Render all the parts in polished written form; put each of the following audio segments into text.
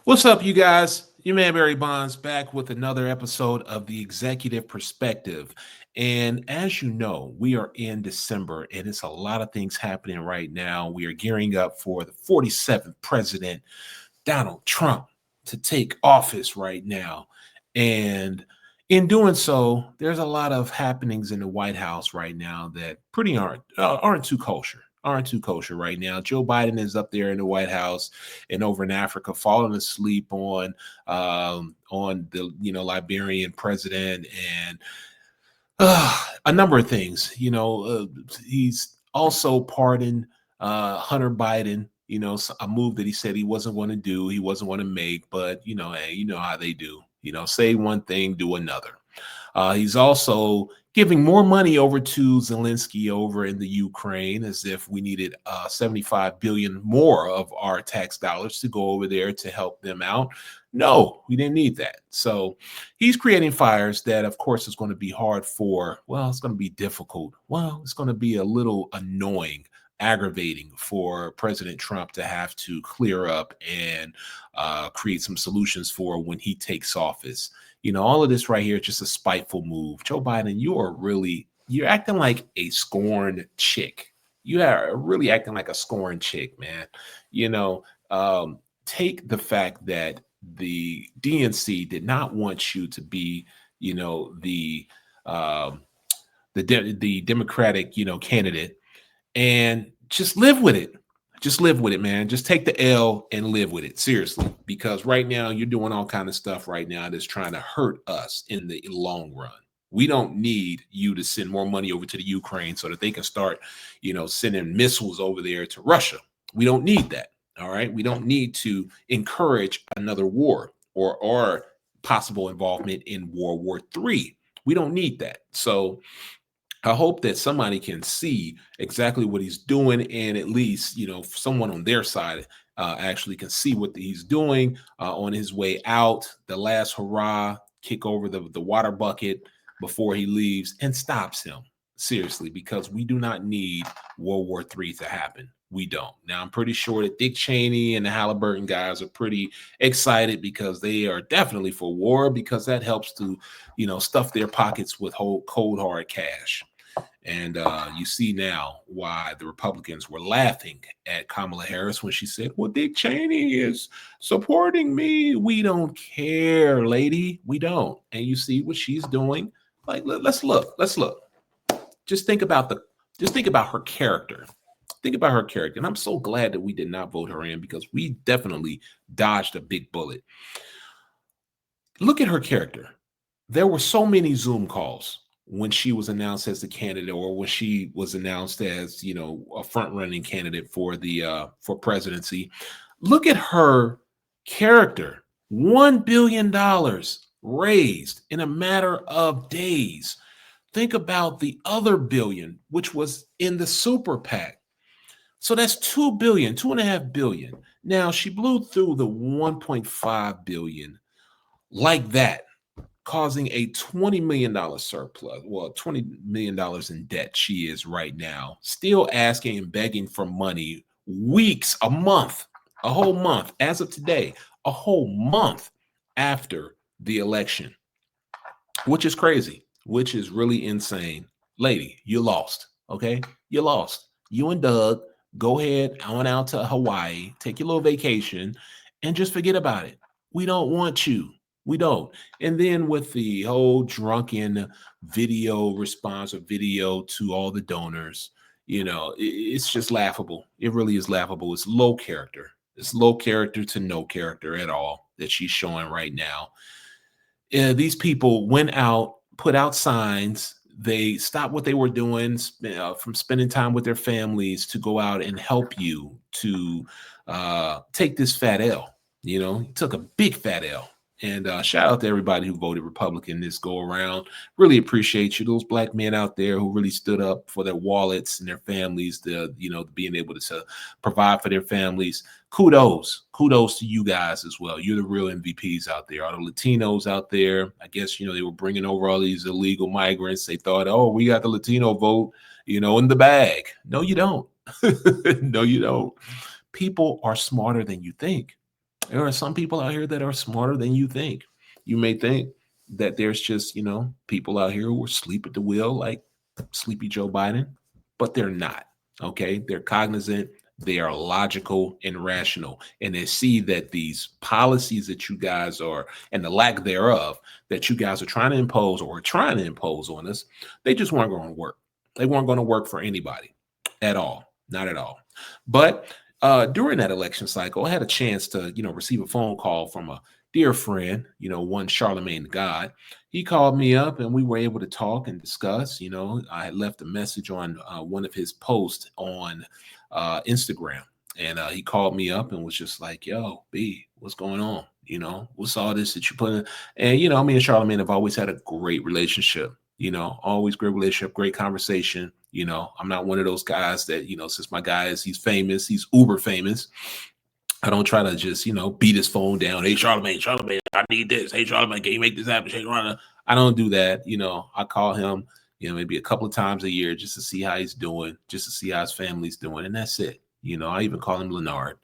What's up, you guys? Your man Barry Bonds back with another episode of the Executive Perspective. And as you know, we are in December and it's a lot of things happening right now. We are gearing up for the 47th president, Donald Trump, to take office right now. And in doing so, there's a lot of happenings in the White House right now that pretty aren't too kosher. Aren't too kosher right now. Joe Biden is up there in the White House and over in Africa, falling asleep on the Liberian president and a number of things. He's also pardoned Hunter Biden. A move that he said he wasn't going to do, he wasn't going to make, but hey, you know how they do. Say one thing, do another. He's also giving more money over to Zelensky over in the Ukraine, as if we needed 75 billion more of our tax dollars to go over there to help them out. No, we didn't need that. So he's creating fires that, of course, is going to be hard for, well, it's going to be difficult. Well, it's going to be a little annoying, aggravating for President Trump to have to clear up and create some solutions for when he takes office. All of this right here is just a spiteful move. Joe Biden, you're acting like a scorned chick. You are really acting like a scorned chick, man. You know, take the fact that the DNC did not want you to be, um, the Democratic, candidate, and just live with it. Just live with it, man. Just take the L and live with it, seriously. Because right now you're doing all kind of stuff right now that's trying to hurt us in the long run. We don't need you to send more money over to the Ukraine so that they can start, sending missiles over there to Russia. We don't need that. All right. We don't need to encourage another war or possible involvement in World War III. We don't need that. So I hope that somebody can see exactly what he's doing, and at least someone on their side actually can see what he's doing on his way out. The last hurrah, kick over the water bucket before he leaves and stops him. Seriously, because we do not need World War III to happen. We don't. Now, I'm pretty sure that Dick Cheney and the Halliburton guys are pretty excited because they are definitely for war, because that helps to, stuff their pockets with whole cold hard cash. And you see now why the Republicans were laughing at Kamala Harris when she said, well, Dick Cheney is supporting me. We don't care, lady. We don't. And you see what she's doing. Like, let's look. Let's look. Just think about her character. Think about her character. And I'm so glad that we did not vote her in, because we definitely dodged a big bullet. Look at her character. There were so many Zoom calls when she was announced as the candidate, or when she was announced as, a front running candidate for the for presidency. Look at her character. $1 billion raised in a matter of days. Think about the other billion, which was in the super PAC. So that's 2 billion, 2.5 billion. Now she blew through the 1.5 billion like that, causing a $20 million surplus. Well, $20 million in debt she is right now, still asking and begging for money weeks, a month, a whole month, as of today, a whole month after the election, which is crazy, which is really insane. Lady, you lost, okay? You lost. You and Doug, go ahead on out to Hawaii, take your little vacation, and just forget about it. We don't want you. We don't. And then with the whole drunken video response or video to all the donors, it's just laughable. It really is laughable. It's low character. It's low character to no character at all that she's showing right now. These people went out, put out signs. They stopped what they were doing from spending time with their families to go out and help you to take this fat L. He took a big fat L. And shout out to everybody who voted Republican this go around. Really appreciate you. Those black men out there who really stood up for their wallets and their families, being able to provide for their families. Kudos to you guys as well. You're the real MVPs out there. All the Latinos out there, I guess, they were bringing over all these illegal migrants. They thought, oh, we got the Latino vote, in the bag. No, you don't. No, you don't. People are smarter than you think. There are some people out here that are smarter than you think. You may think that there's just, people out here who are asleep at the wheel, like sleepy Joe Biden, but they're not. Okay. They're cognizant, they are logical and rational. And they see that these policies that you guys are, and the lack thereof, that you guys are trying to impose or are trying to impose on us, they just weren't going to work. They weren't going to work for anybody at all. Not at all. But during that election cycle, I had a chance to, receive a phone call from a dear friend, one Charlemagne the God. He called me up and we were able to talk and discuss. I had left a message on one of his posts on Instagram. And he called me up and was just like, yo, B, what's going on? What's all this that you put in? And, me and Charlemagne have always had a great relationship, always great relationship, great conversation. I'm not one of those guys that, since my guy he's famous, he's uber famous. I don't try to just, beat his phone down. Hey, Charlemagne, I need this. Hey, Charlemagne, can you make this happen? I don't do that. I call him, maybe a couple of times a year just to see how he's doing, just to see how his family's doing. And that's it. I even call him Leonard,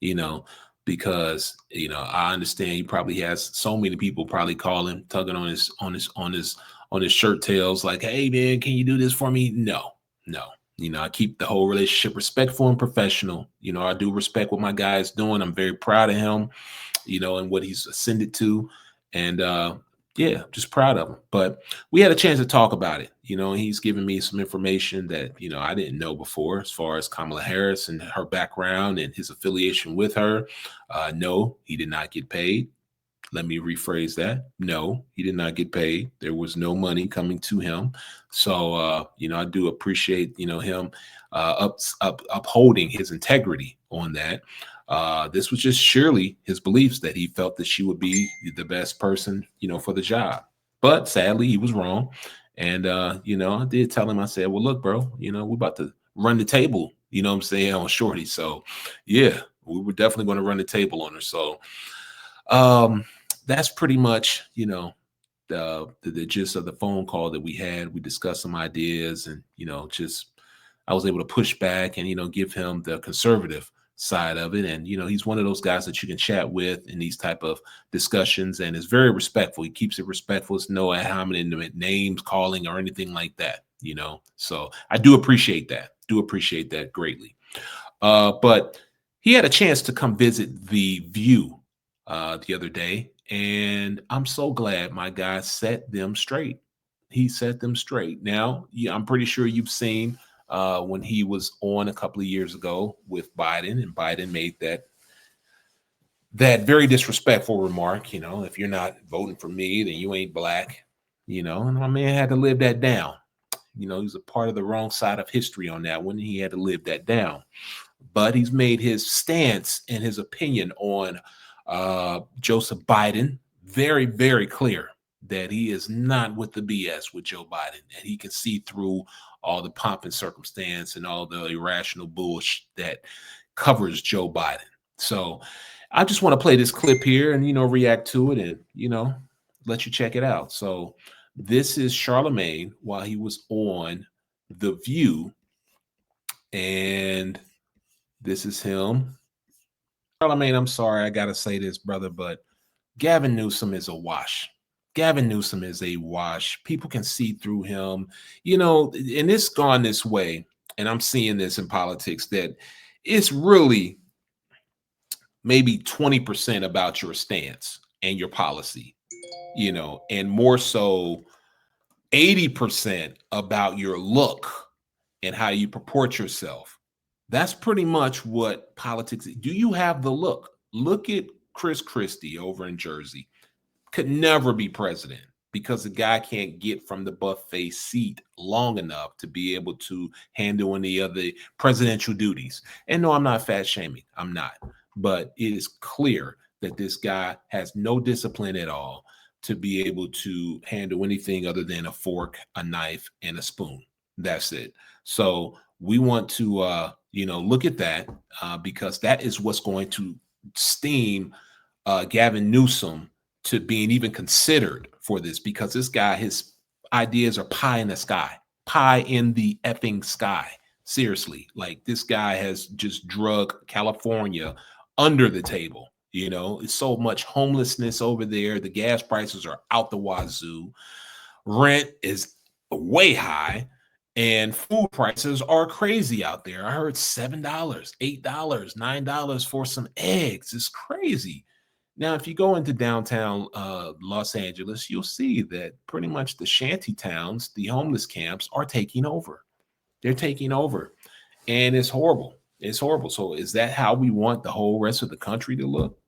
you know, because, I understand he probably has so many people probably call him, tugging on his shirt tails, like, hey man, can you do this for me? No, no. I keep the whole relationship respectful and professional. I do respect what my guy is doing. I'm very proud of him, and what he's ascended to. And yeah, just proud of him. But we had a chance to talk about it. He's given me some information that, I didn't know before, as far as Kamala Harris and her background and his affiliation with her. No, he did not get paid. Let me rephrase that. No, he did not get paid. There was no money coming to him. So, I do appreciate, him upholding his integrity on that. This was just surely his beliefs that he felt that she would be the best person, for the job. But sadly, he was wrong. And, I did tell him, I said, well, look, bro, we're about to run the table, what I'm saying, on Shorty. So, yeah, we were definitely going to run the table on her. So, that's pretty much, the gist of the phone call that we had. We discussed some ideas and, just I was able to push back and, give him the conservative side of it. And, he's one of those guys that you can chat with in these type of discussions and is very respectful. He keeps it respectful. It's no how many names calling or anything like that, So I do appreciate that greatly. But he had a chance to come visit the View the other day, and I'm so glad my guy set them straight. He set them straight. Now, yeah, I'm pretty sure you've seen when he was on a couple of years ago with Biden, and Biden made that very disrespectful remark. If you're not voting for me, then you ain't black. And my man had to live that down. He was a part of the wrong side of history on that one. He had to live that down. But he's made his stance and his opinion on Joseph Biden very, very clear that he is not with the BS with Joe Biden, and he can see through all the pomp and circumstance and all the irrational bullshit that covers Joe Biden. So I just want to play this clip here and, react to it and, let you check it out. So this is Charlemagne while he was on The View, and this is him. Charlemagne, I'm sorry, I gotta say this, brother, but Gavin Newsom is a wash. Gavin Newsom is a wash. People can see through him, and it's gone this way. And I'm seeing this in politics that it's really maybe 20% about your stance and your policy, and more so 80% about your look and how you purport yourself. That's pretty much what politics is. Do you have the look? Look at Chris Christie over in Jersey. Could never be president because the guy can't get from the buffet seat long enough to be able to handle any of the presidential duties. And no, I'm not fat shaming. I'm not. But it is clear that this guy has no discipline at all to be able to handle anything other than a fork, a knife, and a spoon. That's it. So we want to, look at that because that is what's going to steam Gavin Newsom to being even considered for this, because this guy, his ideas are pie in the sky, pie in the effing sky. Seriously, like this guy has just drug California under the table. It's so much homelessness over there. The gas prices are out the wazoo. Rent is way high, and food prices are crazy out there. I heard $7, $8, $9 for some eggs. It's crazy. Now, if you go into downtown Los Angeles, you'll see that pretty much the shanty towns, the homeless camps, are taking over. They're taking over, and it's horrible. It's horrible. So, is that how we want the whole rest of the country to look?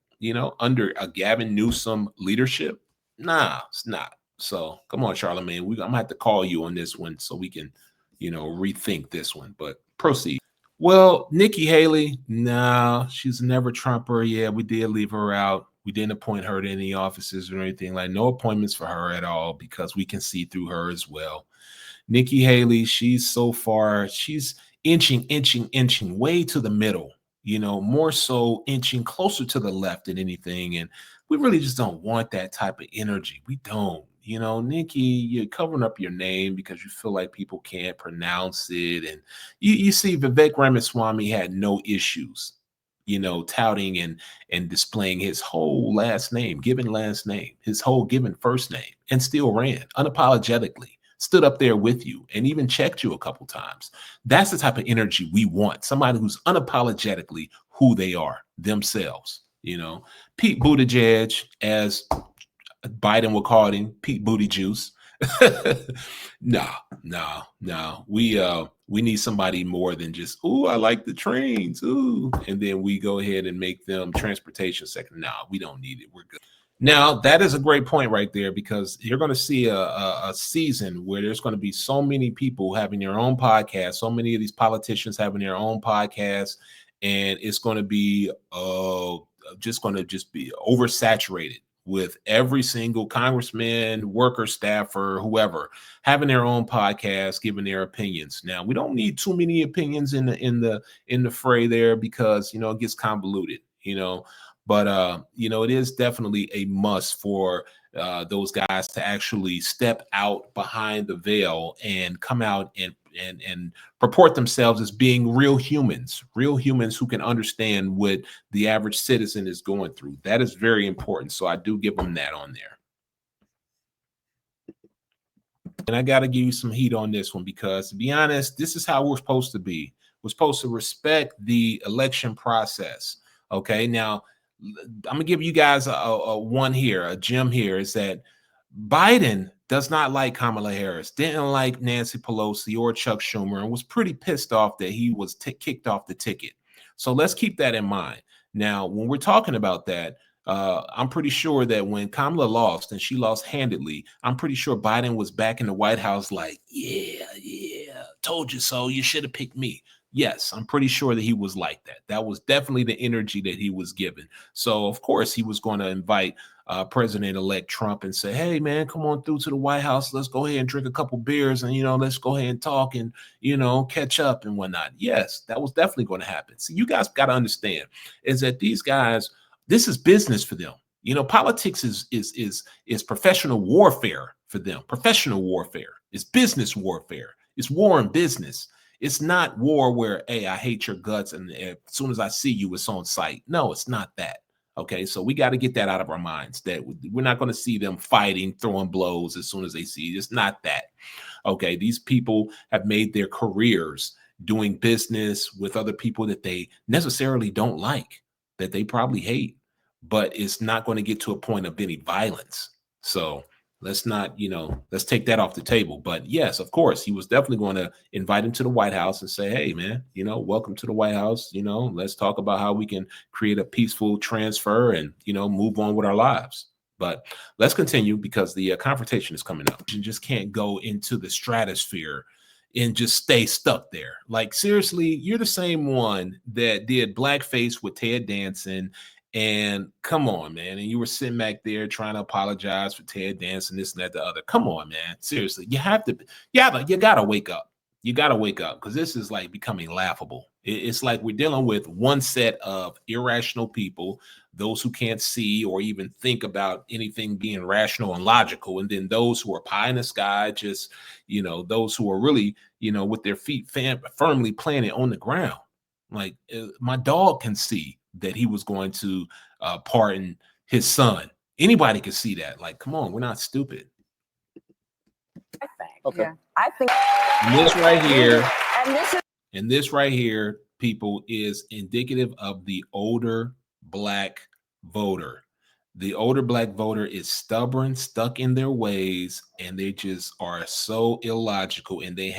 Under a Gavin Newsom leadership? Nah, it's not. So, come on, Charlemagne. I'm gonna have to call you on this one so we can, rethink this one. But proceed. Well, Nikki Haley, nah, she's never Trumper. Yeah, we did leave her out. We didn't appoint her to any offices or anything. Like, no appointments for her at all because we can see through her as well. Nikki Haley, she's so far, she's inching way to the middle, more so inching closer to the left than anything. And we really just don't want that type of energy. We don't. Nikki, you're covering up your name because you feel like people can't pronounce it. And you see, Vivek Ramaswamy had no issues, touting and displaying his whole last name, given last name, his whole given first name, and still ran unapologetically, stood up there with you and even checked you a couple times. That's the type of energy we want. Somebody who's unapologetically who they are themselves. Pete Buttigieg, as Biden would call him, Pete Booty Juice. No. We need somebody more than just, ooh, I like the trains, ooh, and then we go ahead and make them transportation sector. No, we don't need it. We're good. Now, that is a great point right there, because you're going to see a season where there's going to be so many people having their own podcast, so many of these politicians having their own podcasts, and it's going to be just be oversaturated with every single congressman, worker, staffer, whoever having their own podcast, giving their opinions. Now, we don't need too many opinions in the fray there, because it gets convoluted, but it is definitely a must for those guys to actually step out behind the veil and come out and purport themselves as being real humans who can understand what the average citizen is going through. That is very important. So I do give them that on there. And I got to give you some heat on this one, because to be honest, this is how we're supposed to be. We're supposed to respect the election process. Okay. Now, I'm going to give you guys a gem here, is that Biden does not like Kamala Harris, didn't like Nancy Pelosi or Chuck Schumer, and was pretty pissed off that he was kicked off the ticket. So let's keep that in mind. Now, when we're talking about that, I'm pretty sure that when Kamala lost, and she lost handedly, I'm pretty sure Biden was back in the White House like, yeah, told you so. You should have picked me. Yes, I'm pretty sure that he was like that. That was definitely the energy that he was given. So, of course, he was going to invite President-elect Trump and say, hey, man, come on through to the White House. Let's go ahead and drink a couple beers and, let's go ahead and talk and, catch up and whatnot. Yes, that was definitely going to happen. So you guys got to understand is that these guys, this is business for them. Politics is professional warfare for them. Professional warfare is business warfare. It's war and business. It's not war where, hey, I hate your guts, and as soon as I see you, it's on sight. No, it's not that. Okay, so we got to get that out of our minds, that we're not going to see them fighting, throwing blows as soon as they see you. It's not that. Okay, these people have made their careers doing business with other people that they necessarily don't like, that they probably hate, but it's not going to get to a point of any violence. So let's not, let's take that off the table. But yes, of course, he was definitely going to invite him to the White House and say, hey, man, welcome to the White House. Let's talk about how we can create a peaceful transfer and, move on with our lives. But let's continue, because the confrontation is coming up. You just can't go into the stratosphere and just stay stuck there. Like, seriously, you're the same one that did blackface with Ted Danson. And come on, man. And you were sitting back there trying to apologize for Ted Danson, this and that, the other. Come on, man. Seriously, you gotta wake up. You gotta wake up, because this is like becoming laughable. It's like we're dealing with one set of irrational people, those who can't see or even think about anything being rational and logical, and then those who are pie in the sky, just those who are really with their feet firmly planted on the ground. Like, my dog can see that he was going to pardon his son. Anybody can see that. Like, come on, we're not stupid. I think. Okay. Yeah. I think. And this right here, And this is. and this right here, people, is indicative of the older black voter. The older black voter is stubborn, stuck in their ways, and they just are so illogical, and they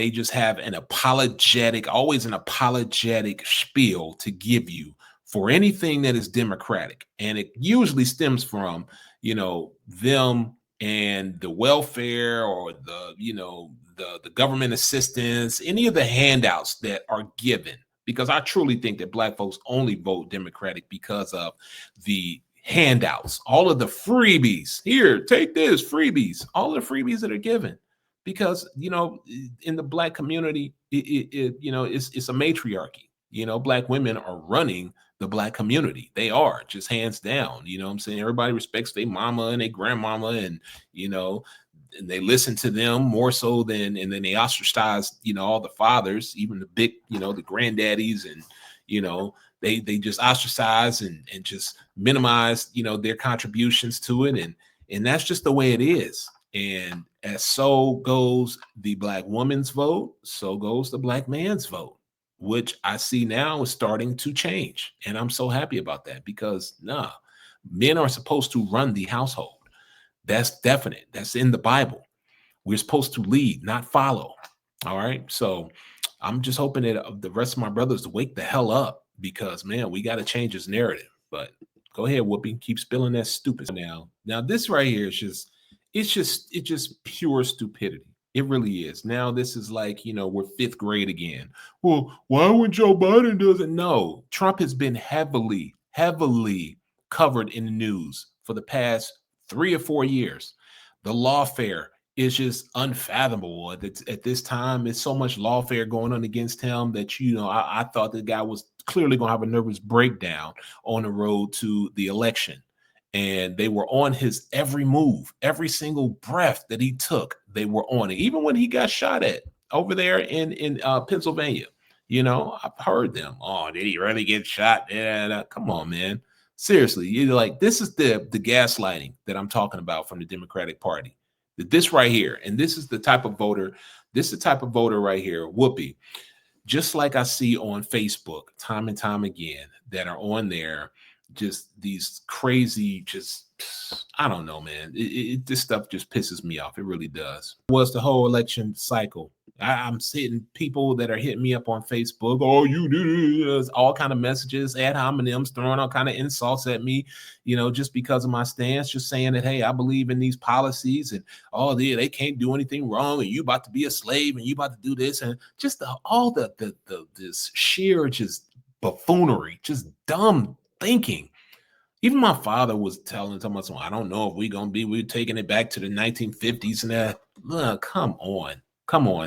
just have an apologetic, always an apologetic spiel to give you for anything that is democratic. And it usually stems from, them and the welfare, or the government assistance, any of the handouts that are given. Because I truly think that black folks only vote Democratic because of the handouts, all of the freebies. Here, take this, freebies, all of the freebies that are given. Because in the black community, it's a matriarchy. Black women are running the black community. They are, just hands down. You know what I'm saying? Everybody respects their mama and their grandmama, and and they listen to them more so and then they ostracize all the fathers, even the big the granddaddies, and they just ostracize and just minimize their contributions to it, and that's just the way it is. And as so goes the black woman's vote, so goes the black man's vote, which I see now is starting to change. And I'm so happy about that, because men are supposed to run the household. That's definite. That's in the Bible. We're supposed to lead, not follow. All right. So I'm just hoping that the rest of my brothers wake the hell up, because, man, we got to change this narrative. But go ahead, Whoopi, keep spilling that stupid now. Now, this right here is it's just pure stupidity. It really is. Now this is like, we're fifth grade again. Well, why when Joe Biden does it? No, Trump has been heavily covered in the news for the past 3 or 4 years. The lawfare is just unfathomable. At this time, it's so much lawfare going on against him that, I thought the guy was clearly going to have a nervous breakdown on the road to the election. And they were on his every move, every single breath that he took. They were on it. Even when he got shot at over there in Pennsylvania, I've heard them. Oh, did he really get shot? Yeah, come on, man. Seriously, this is the gaslighting that I'm talking about from the Democratic Party. This right here, and this is the type of voter. This is the type of voter right here, Whoopi. Just like I see on Facebook time and time again that are on there. Just these crazy, I don't know, man. This stuff just pisses me off. It really does. Was the whole election cycle. I'm seeing people that are hitting me up on Facebook. Oh, you do all kind of messages, ad hominems, throwing all kind of insults at me, just because of my stance, just saying that, hey, I believe in these policies, and they can't do anything wrong, and you about to be a slave, and you about to do this, and just this sheer just buffoonery, just dumb thinking. Even my father was telling us, I don't know if we're taking it back to the 1950s and that. Look, come on,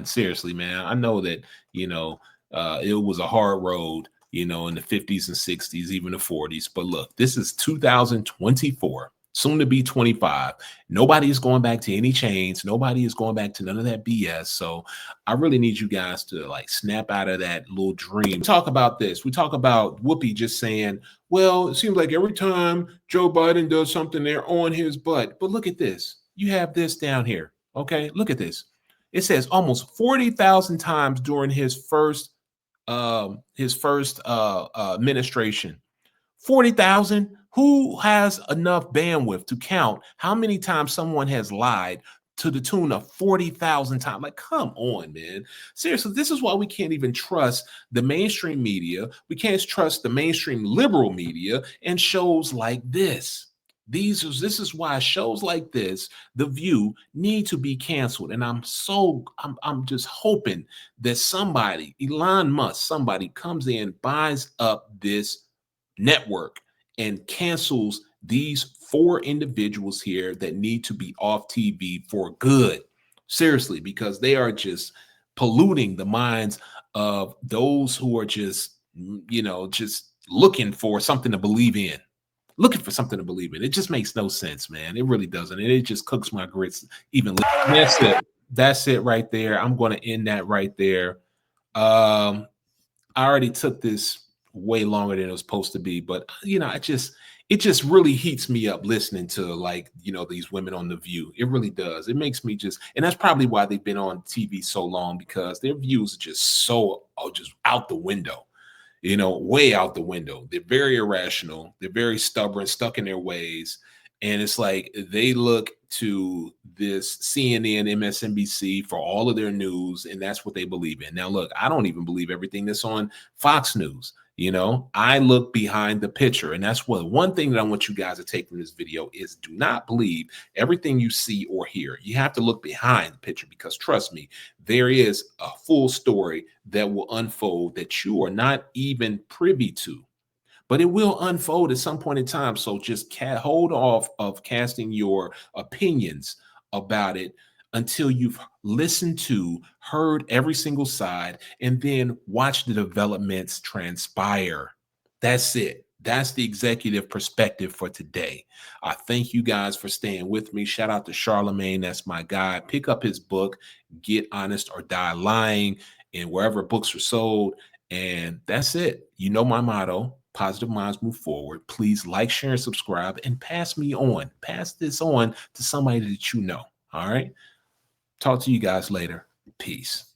seriously, man. I know that it was a hard road, in the 50s and 60s, even the 40s. But look, this is 2024. Soon to be 25. Nobody is going back to any chains. Nobody is going back to none of that BS. So I really need you guys to snap out of that little dream. Talk about this. We talk about Whoopi just saying, well, it seems like every time Joe Biden does something, they're on his butt. But look at this. You have this down here. Okay, look at this. It says almost 40,000 times during his first administration. 40,000. Who has enough bandwidth to count how many times someone has lied to the tune of 40,000 times? Like, come on, man. Seriously, this is why we can't even trust the mainstream media. We can't trust the mainstream liberal media and shows like this. This is why shows like this, The View, need to be canceled. And I'm just hoping that somebody, Elon Musk, somebody comes in, buys up this network and cancels these 4 individuals here that need to be off TV for good. Seriously, because they are just polluting the minds of those who are just looking for something to believe in. It just makes no sense, man. It really doesn't. And it just cooks my grits even. That's it right there. I'm going to end that right there. I already took this way longer than it was supposed to be. But it just really heats me up listening to, like, these women on The View. It really does. It makes me and that's probably why they've been on TV so long, because their views are just just out the window. Way out the window. They're very irrational. They're very stubborn, stuck in their ways. And it's like they look to this CNN, MSNBC for all of their news, and that's what they believe in. Now, look, I don't even believe everything that's on Fox News. I look behind the picture, and that's one thing that I want you guys to take from this video is do not believe everything you see or hear. You have to look behind the picture, because trust me, there is a full story that will unfold that you are not even privy to. But it will unfold at some point in time. So just hold off of casting your opinions about it until you've listened to, heard every single side, and then watch the developments transpire. That's it. That's the executive perspective for today. I thank you guys for staying with me. Shout out to Charlemagne. That's my guy. Pick up his book, Get Honest or Die Lying, and wherever books are sold. And that's it. You know my motto: positive minds move forward. Please like, share, and subscribe, and pass me on. Pass this on to somebody that you know. All right. Talk to you guys later. Peace.